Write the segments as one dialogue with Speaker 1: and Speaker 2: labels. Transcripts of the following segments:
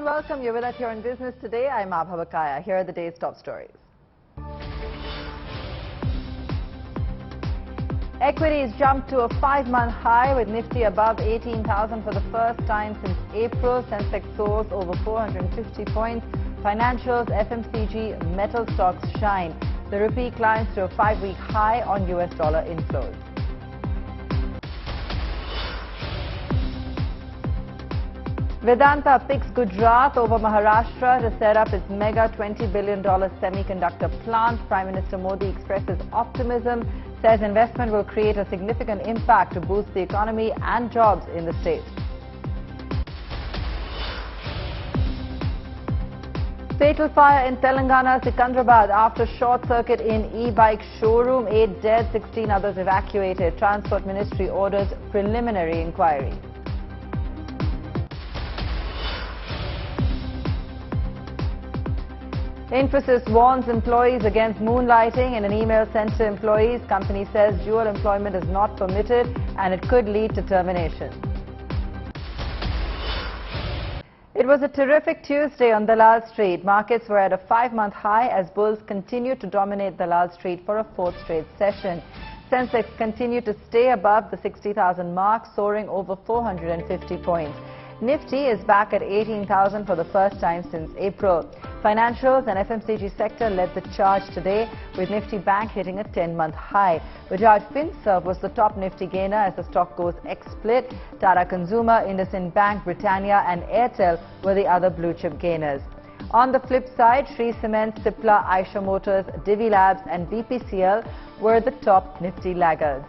Speaker 1: and welcome. You're with us here on Business Today. I'm Abha Bakaya. Here are the day's top stories. Equities jumped to a 5-month high with Nifty above 18,000 for the first time since April. Sensex soars over 450 points. Financials, FMCG, metal stocks shine. The rupee climbs to a 5-week high on US dollar inflows. Vedanta picks Gujarat over Maharashtra to set up its mega $20 billion semiconductor plant. Prime Minister Modi expresses optimism, says investment will create a significant impact to boost the economy and jobs in the state. Fatal fire in Telangana, Secunderabad after short circuit in Ebike showroom. 8 dead, 16 others evacuated. Transport Ministry orders preliminary inquiry. Infosys warns employees against moonlighting in an email sent to employees. Company says dual employment is not permitted and it could lead to termination. It was a terrific Tuesday on Dalal Street. Markets were at a 5-month high as bulls continued to dominate Dalal Street for a 4th straight session. Sensex continued to stay above the 60,000 mark, soaring over 450 points. Nifty is back at 18,000 for the first time since April. Financials and FMCG sector led the charge today, with Nifty Bank hitting a 10-month high. Bajaj Finserv was the top Nifty gainer as the stock goes ex-split. Tata Consumer, IndusInd Bank, Britannia and Airtel were the other blue-chip gainers. On the flip side, Shree Cement, Cipla, Eicher Motors, Divi Labs and BPCL were the top Nifty laggards.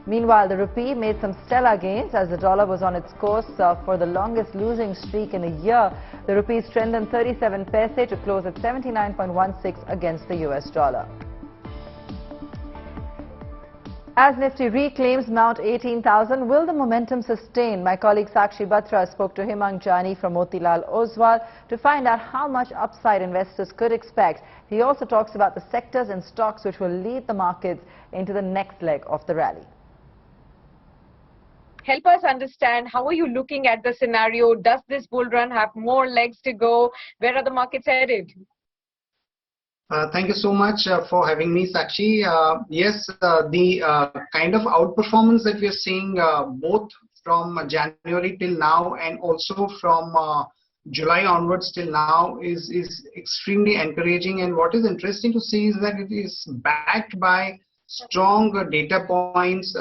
Speaker 1: Meanwhile, the rupee made some stellar gains as the dollar was on its course for the longest losing streak in a year. The rupee strengthened 37 paise to close at 79.16 against the US dollar. As Nifty reclaims Mount 18,000, will the momentum sustain? My colleague Sakshi Batra spoke to Himang Jani from Motilal Oswal to find out how much upside investors could expect. He also talks about the sectors and stocks which will lead the markets into the next leg of the rally.
Speaker 2: Help us understand, how are you looking at the scenario? Does this bull run have more legs to go? Where are the markets headed?
Speaker 3: Thank you so much for having me, Sakshi. Yes, the kind of outperformance that we are seeing both from January till now and also from July onwards till now is extremely encouraging. And what is interesting to see is that it is backed by strong data points,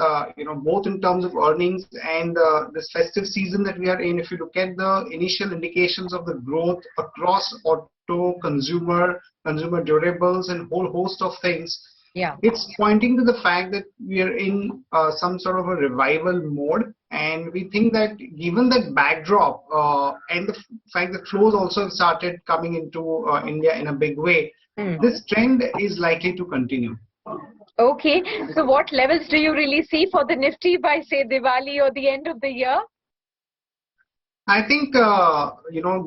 Speaker 3: both in terms of earnings and this festive season that we are in. If you look at the initial indications of the growth across auto, consumer durables and whole host of things, it's pointing to the fact that we are in some sort of a revival mode. And we think that given that backdrop and the fact that flows also have started coming into India in a big way, this trend is likely to continue.
Speaker 2: Okay, so what levels do you really see for the Nifty by, say, Diwali or the end of the year?
Speaker 3: I think,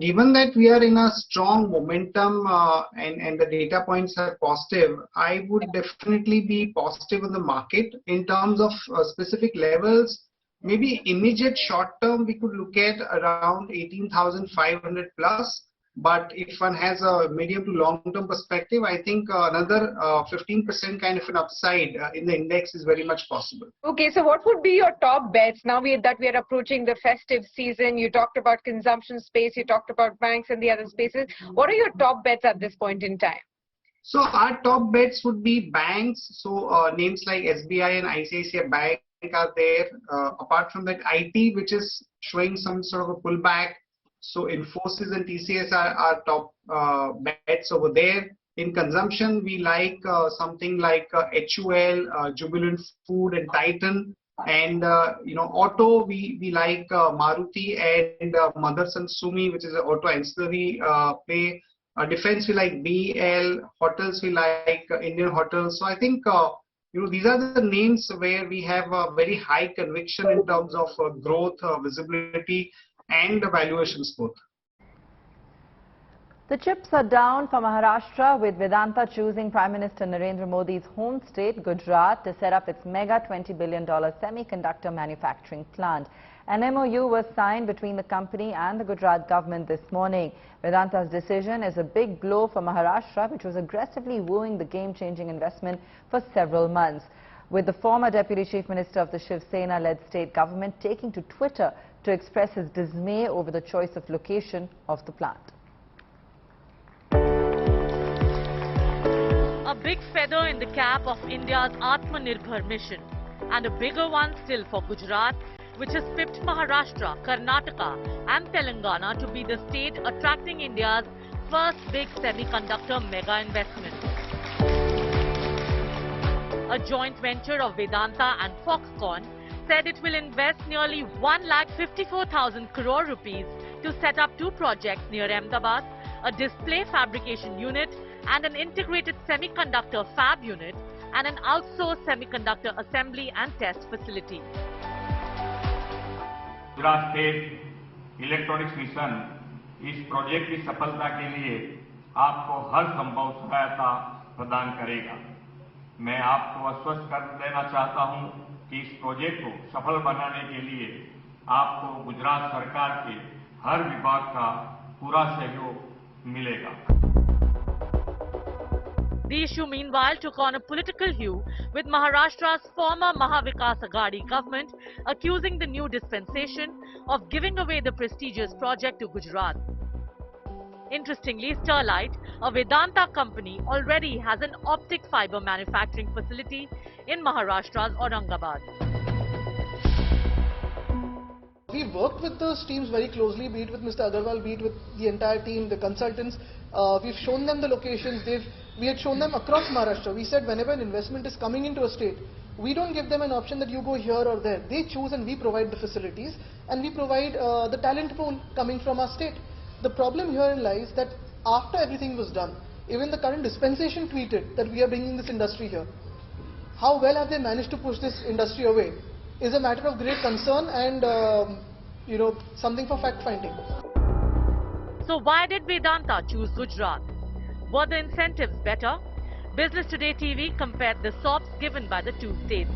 Speaker 3: given that we are in a strong momentum and the data points are positive, I would definitely be positive in the market. In terms of specific levels, maybe immediate short term, we could look at around 18,500 plus. But if one has a medium to long term perspective, I think another 15% kind of an upside in the index is very much possible.
Speaker 2: Okay, so what would be your top bets now that we are approaching the festive season? You talked about consumption space, you talked about banks and the other spaces. What are your top bets at this point in time?
Speaker 3: So our top bets would be banks. So names like SBI and ICICI Bank are there. Apart from that, IT, which is showing some sort of a pullback. So Infosys and TCS are top bets over there. In consumption, we like something like HUL, Jubilant Food and Titan. And, auto, we like Maruti and Motherson Sumi, which is an auto ancillary play. Defense, we like BL. Hotels, we like Indian Hotels. So I think, these are the names where we have a very high conviction in terms of growth, visibility, and the valuations both.
Speaker 1: The chips are down for Maharashtra, with Vedanta choosing Prime Minister Narendra Modi's home state, Gujarat, to set up its mega $20 billion semiconductor manufacturing plant. An MOU was signed between the company and the Gujarat government this morning. Vedanta's decision is a big blow for Maharashtra, which was aggressively wooing the game-changing investment for several months, with the former Deputy Chief Minister of the Shiv Sena-led state government taking to Twitter to express his dismay over the choice of location of the plant.
Speaker 4: A big feather in the cap of India's Atmanirbhar mission, and a bigger one still for Gujarat, which has pipped Maharashtra, Karnataka and Telangana to be the state attracting India's first big semiconductor mega investment. A joint venture of Vedanta and Foxconn said it will invest nearly 1,54,000 crore rupees to set up 2 projects near Ahmedabad, a display fabrication unit and an integrated semiconductor fab unit and an outsourced semiconductor assembly and test facility.
Speaker 5: Gujarat state electronics mission इस project की सफलता के लिए आपको हर संभव सहायता प्रदान करेगा। मैं आपको आश्वस्त कर देना चाहता हूं कि इस प्रोजेक्ट को सफल बनाने के लिए आपको गुजरात सरकार के हर विभाग का पूरा सहयोग मिलेगा।
Speaker 4: The issue, meanwhile, took on a political hue, with Maharashtra's former Mahavikas Aghadi government accusing the new dispensation of giving away the prestigious project to Gujarat. Interestingly, Sterlite, a Vedanta company, already has an optic fiber manufacturing facility in Maharashtra's Aurangabad.
Speaker 6: We worked with those teams very closely, be it with Mr. Agarwal, be it with the entire team, the consultants. We've shown them the locations. We had shown them across Maharashtra. We said whenever an investment is coming into a state, we don't give them an option that you go here or there. They choose and we provide the facilities and we provide the talent pool coming from our state. The problem here lies that after everything was done, even the current dispensation tweeted that we are bringing this industry here. How well have they managed to push this industry away is a matter of great concern and something for fact-finding.
Speaker 4: So why did Vedanta choose Gujarat? Were the incentives better? Business Today TV compared the SOPs given by the 2 states.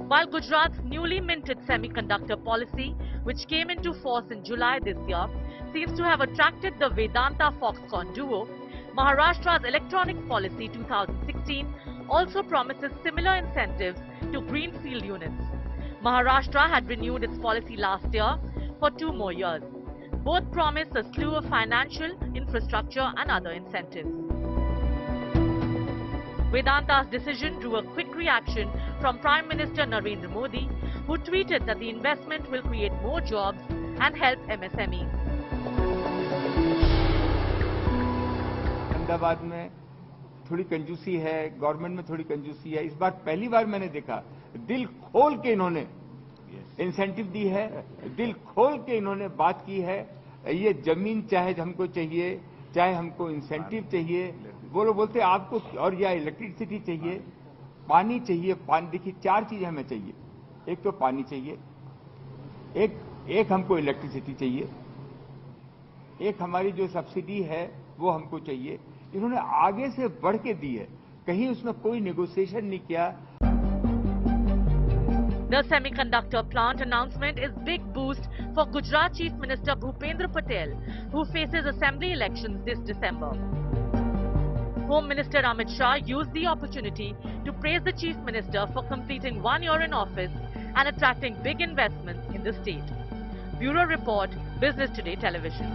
Speaker 4: While Gujarat's newly minted semiconductor policy, which came into force in July this year, seems to have attracted the Vedanta-Foxconn duo, Maharashtra's Electronics Policy 2016 also promises similar incentives to greenfield units. Maharashtra had renewed its policy last year for 2 more years. Both promise a slew of financial, infrastructure and other incentives. Vedanta's decision drew a quick reaction from Prime Minister Narendra Modi, who tweeted that the investment will create more jobs and help MSMEs.
Speaker 7: Ahmedabad में थोड़ी कंजूसी है, government में थोड़ी कंजूसी है। इस बार पहली बार मैंने देखा, दिल खोल के इन्होंने इंसेंटिव दी है, दिल खोल के इन्होंने बात की है। ये जमीन चाहे हमको चाहिए, चाहे हमको इंसेंटिव चाहिए, वो लोग बोलते आपको, और या इलेक्ट्रिसिटी चाहिए, पानी चाहिए। पानी, देखिए 4 चीजें हमें चाहिए। एक तो पानी चाहिए, एक हमको इलेक्ट्रिसिटी चाहिए, एक हमारी जो सब्सिडी है वो हमको चाहिए। इन्होंने आगे से बढ़ के दी है, कहीं उसमें कोई नेगोशिएशन नहीं किया।
Speaker 4: The semiconductor plant announcement is big boost for Gujarat Chief Minister Bhupendra Patel, who faces assembly elections this December. Home Minister Amit Shah used the opportunity to praise the Chief Minister for completing 1 year in office and attracting big investments in the state. Bureau Report, Business Today Television.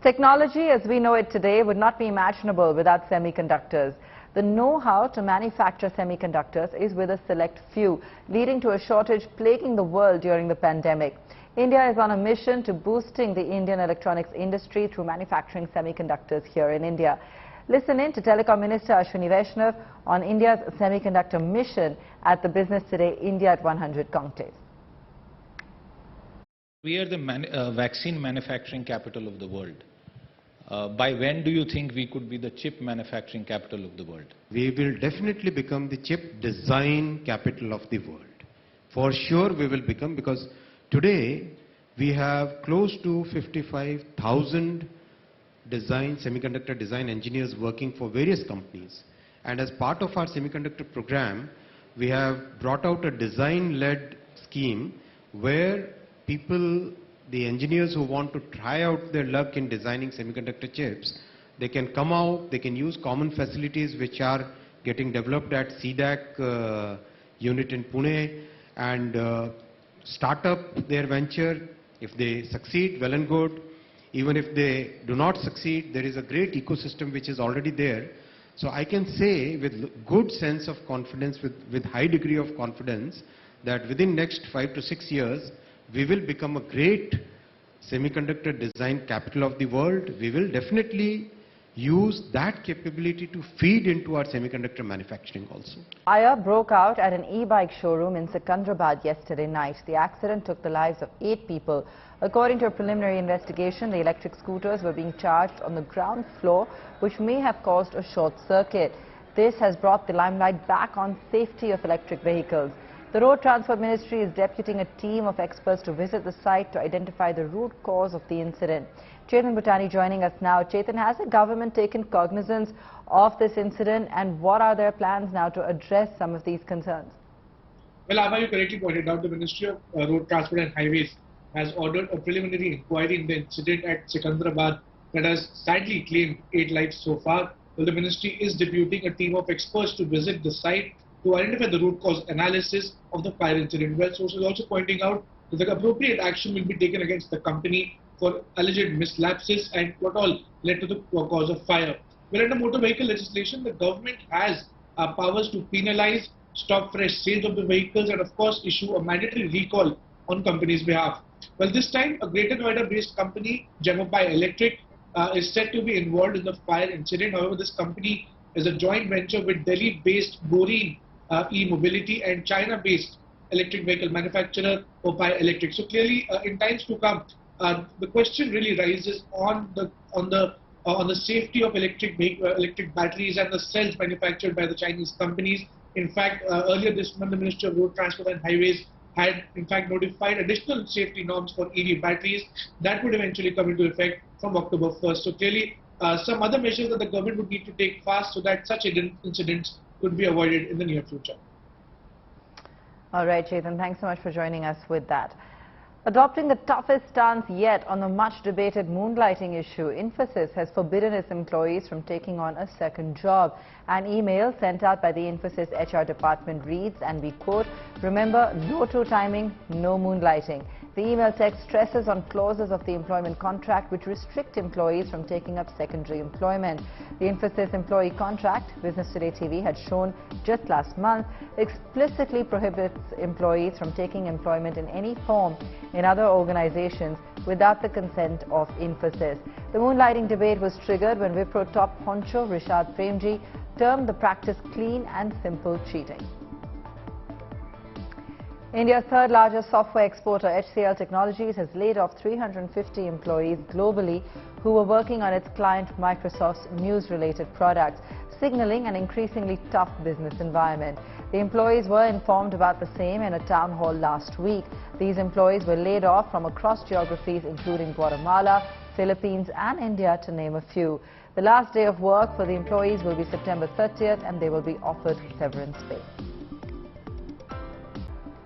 Speaker 1: Technology as we know it today would not be imaginable without semiconductors. The know-how to manufacture semiconductors is with a select few, leading to a shortage plaguing the world during the pandemic. India is on a mission to boosting the Indian electronics industry through manufacturing semiconductors here in India. Listen in to Telecom Minister Ashwini Vaishnav on India's semiconductor mission at the Business Today India at 100 Conclave.
Speaker 8: We are the vaccine manufacturing capital of the world. By when do you think we could be the chip manufacturing capital of the world?
Speaker 9: We will definitely become the chip design capital of the world. For sure we will become, because today we have close to 55,000 semiconductor design engineers working for various companies. And as part of our semiconductor program, we have brought out a design-led scheme where people, the engineers who want to try out their luck in designing semiconductor chips, they can come out, they can use common facilities which are getting developed at CDAC unit in Pune and start up their venture. If they succeed, well and good. Even if they do not succeed, there is a great ecosystem which is already there. So I can say with good sense of confidence, with high degree of confidence, that within next 5 to 6 years, we will become a great semiconductor design capital of the world. We will definitely use that capability to feed into our semiconductor manufacturing also.
Speaker 1: Fire broke out at an e-bike showroom in Secunderabad yesterday night. The accident took the lives of 8 people. According to a preliminary investigation, the electric scooters were being charged on the ground floor, which may have caused a short circuit. This has brought the limelight back on safety of electric vehicles. The Road Transport Ministry is deputing a team of experts to visit the site to identify the root cause of the incident. Chetan Bhutani joining us now. Chetan, has the government taken cognizance of this incident, and what are their plans now to address some of these concerns?
Speaker 10: Well, Abha, you correctly pointed out the Ministry of Road Transport and Highways has ordered a preliminary inquiry in the incident at Secunderabad that has sadly claimed 8 lives so far. Well, the ministry is deputing a team of experts to visit the site to identify the root cause analysis of the fire incident. Well, sources also pointing out that the appropriate action will be taken against the company for alleged mislapses and what all led to the cause of fire. Well, under motor vehicle legislation, the government has powers to penalize, stop fresh sales of the vehicles, and of course issue a mandatory recall on company's behalf. Well, this time a Greater Noida-based company, Gemopai Electric, is said to be involved in the fire incident. However, this company is a joint venture with Delhi-based Boreen e-mobility and China-based electric vehicle manufacturer Opai Electric. So clearly, in times to come, the question really rises on the safety of electric batteries and the cells manufactured by the Chinese companies. In fact, earlier this month, the Ministry of Road Transport and Highways had in fact notified additional safety norms for EV batteries that would eventually come into effect from October 1st. So clearly, some other measures that the government would need to take fast so that such incidents could be avoided in the near future.
Speaker 1: All right, Chetan, thanks so much for joining us with that. Adopting the toughest stance yet on the much-debated moonlighting issue, Infosys has forbidden its employees from taking on a second job. An email sent out by the Infosys HR department reads, and we quote, "Remember, no true timing, no moonlighting." The email text stresses on clauses of the employment contract which restrict employees from taking up secondary employment. The Infosys employee contract, Business Today TV had shown just last month, explicitly prohibits employees from taking employment in any form in other organizations without the consent of Infosys. The moonlighting debate was triggered when Wipro top honcho Rishad Premji termed the practice clean and simple cheating. India's third largest software exporter, HCL Technologies, has laid off 350 employees globally who were working on its client Microsoft's news-related products, signaling an increasingly tough business environment. The employees were informed about the same in a town hall last week. These employees were laid off from across geographies including Guatemala, Philippines and India, to name a few. The last day of work for the employees will be September 30th and they will be offered severance pay.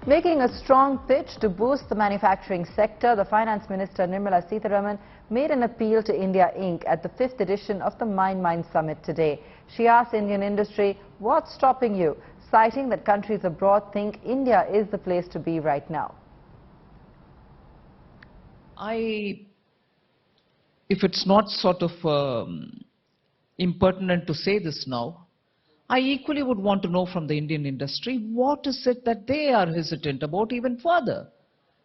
Speaker 1: Making a strong pitch to boost the manufacturing sector, the Finance Minister Nirmala Sitharaman made an appeal to India Inc. at the 5th edition of the Mind Summit today. She asked Indian industry, "What's stopping you?" citing that countries abroad think India is the place to be right now.
Speaker 11: If it's not sort of impertinent to say this now, I equally would want to know from the Indian industry, what is it that they are hesitant about even further?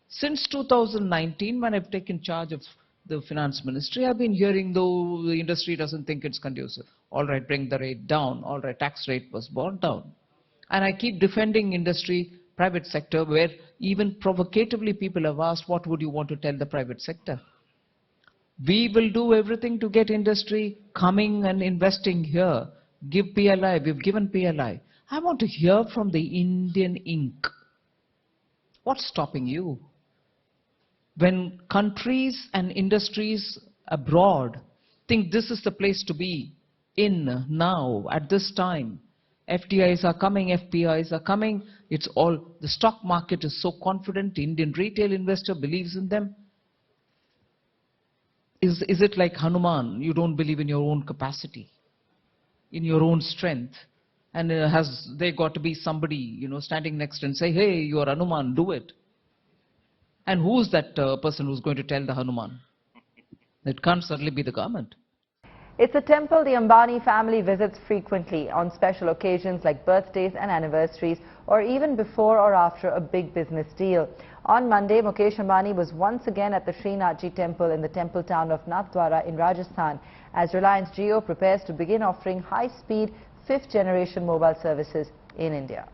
Speaker 11: Since 2019, when I've taken charge of the finance ministry, I've been hearing, though the industry doesn't think it's conducive. All right, bring the rate down. All right, tax rate was brought down. And I keep defending industry, private sector, where even provocatively people have asked, what would you want to tell the private sector? We will do everything to get industry coming and investing here. Give PLI, we've given PLI. I want to hear from the Indian Inc. What's stopping you? When countries and industries abroad think this is the place to be in now, at this time, FDIs are coming, FPIs are coming. It's all, the stock market is so confident, the Indian retail investor believes in them. Is it like Hanuman? You don't believe in your own capacity, in your own strength. And has there got to be somebody, you know, standing next and say, hey, you are Hanuman, do it. And who's that person who's going to tell the Hanuman? It can't certainly be the government.
Speaker 1: It's a temple the Ambani family visits frequently on special occasions like birthdays and anniversaries, or even before or after a big business deal. On Monday, Mukesh Ambani was once again at the Srinathji temple in the temple town of Nathdwara in Rajasthan, as Reliance Jio prepares to begin offering high-speed 5th-generation mobile services in India.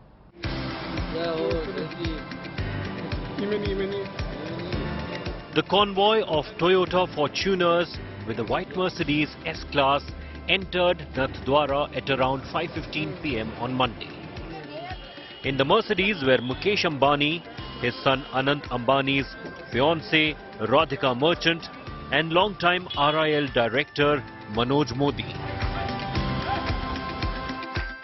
Speaker 12: The convoy of Toyota Fortuners with the white Mercedes S-Class entered Nathdwara at around 5:15 p.m. on Monday. In the Mercedes were Mukesh Ambani, his son Anant Ambani's fiancée Radhika Merchant, and long-time RIL director Manoj Modi.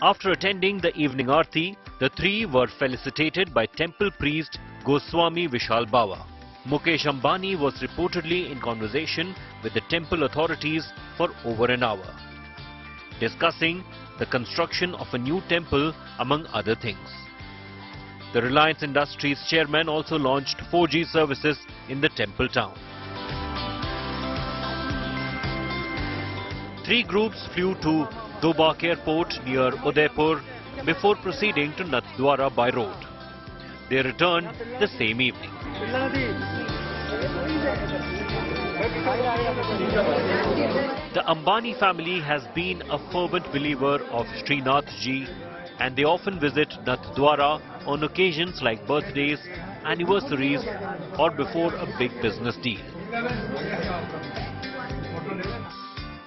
Speaker 12: After attending the evening Aarti, the three were felicitated by temple priest Goswami Vishal Bawa. Mukesh Ambani was reportedly in conversation with the temple authorities for over an hour, discussing the construction of a new temple among other things. The Reliance Industries chairman also launched 4G services in the temple town. Three groups flew to Dobak Airport near Udaipur before proceeding to Nathdwara by road. They returned the same evening. The Ambani family has been a fervent believer of Srinathji, and they often visit Nathdwara on occasions like birthdays, anniversaries, or before a big business deal.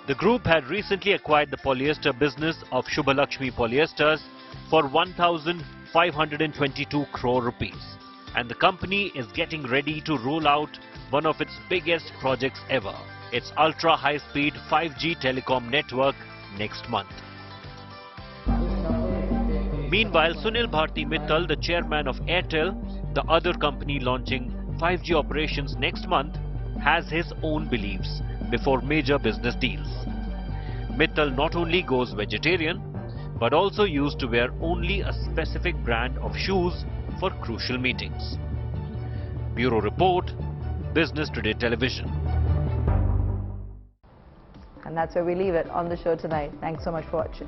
Speaker 12: The group had recently acquired the polyester business of Shubhalakshmi Polyesters for 1,522 crore rupees. And the company is getting ready to roll out one of its biggest projects ever, its ultra-high-speed 5G telecom network, next month. Meanwhile, Sunil Bharti Mittal, the chairman of Airtel, the other company launching 5G operations next month, has his own beliefs before major business deals. Mittal not only goes vegetarian, but also used to wear only a specific brand of shoes for crucial meetings. Bureau Report, Business Today Television.
Speaker 1: And that's where we leave it on the show tonight. Thanks so much for watching.